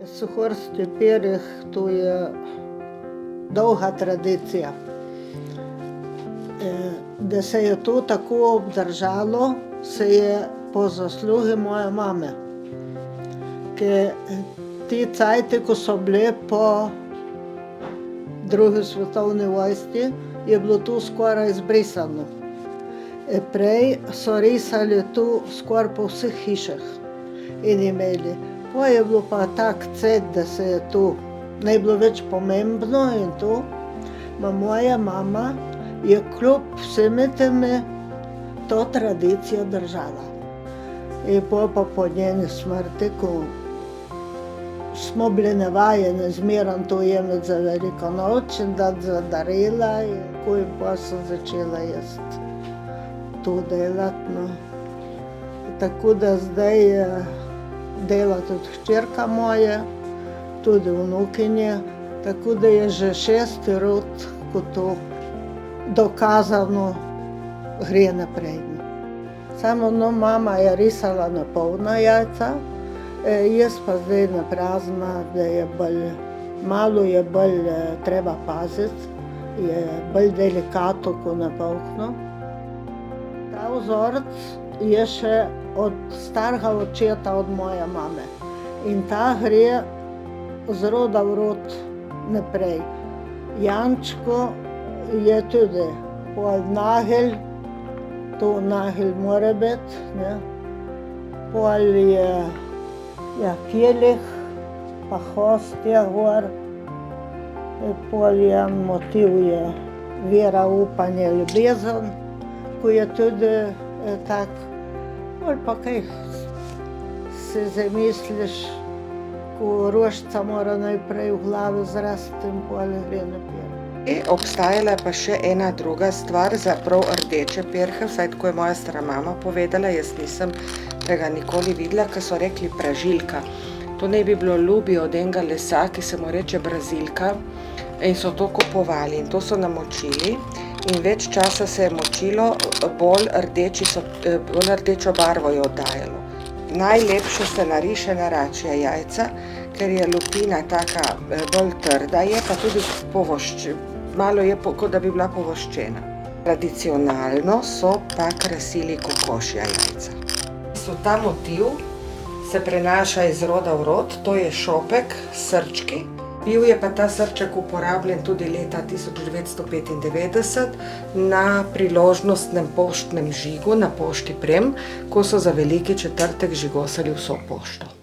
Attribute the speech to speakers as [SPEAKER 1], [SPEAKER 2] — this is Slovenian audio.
[SPEAKER 1] Suhorski pirih, to je dolga tradicija. Da se je to tako obdržalo, se je po zaslugi moje mame. Ke ti cajti, ko so bili po drugi svetovni vojni, je bilo to skoraj izbrisano. Prej so risali to skoraj po vseh hišah in imeli. Po je bilo pa tak cvet, da se je to ni bilo več pomembno in to. Moja mama je kljub vsemi temi to tradicijo držala. In pol pa po njeni smrti, ko smo bili navajeni zmeraj to jemati za veliko noč in dati za darila, in ko in pol sem začela jaz to delati, no. Tako da zdaj dela tudi hčerka moja, tudi vnukinja, tako da je že 6. rod, ko to dokazano gre naprej. Samo mama je risala na polna jajca, jaz pa zdaj na prazna, da je bolj, malo je bolj treba paziti, je bolj delikato ko na polkno. Ta vzorec je še od starega očeta, od moje mame. In ta gre z roda v rod naprej. Jančko je tudi pol nagelj, to nagelj mora biti, ne. Pol je kelih, pa hostja gor. Pol je motiv je vera, upanje, ljubezen, ko je tudi tak. Pol pa kaj si zamisliš, ko rožica mora najprej v glavi zrasti in pol gre naprej.
[SPEAKER 2] Obstajala pa še ena druga stvar za prav rdeče pirhe, vsaj tako je moja stara mama povedala, jaz nisem tega nikoli videla, ko so rekli pražilka. To naj bi bilo lubje od enega lesa, ki se mu reče brazilka, in so to kupovali in to so namočili. In več časa se je močilo, bolj rdečo barvo je oddajalo. Najlepše se nariše na račja jajca, ker je lupina taka bolj trda, je pa tudi malo je, kot da bi bila povoščena. Tradicionalno so pa krasili kokošja jajca. Ta motiv se prenaša iz roda v rod, to je šopek s srčki. Bil je pa ta srček uporabljen tudi leta 1995 na priložnostnem poštnem žigu na pošti Prem, ko so za veliki četrtek žigosali vso pošto.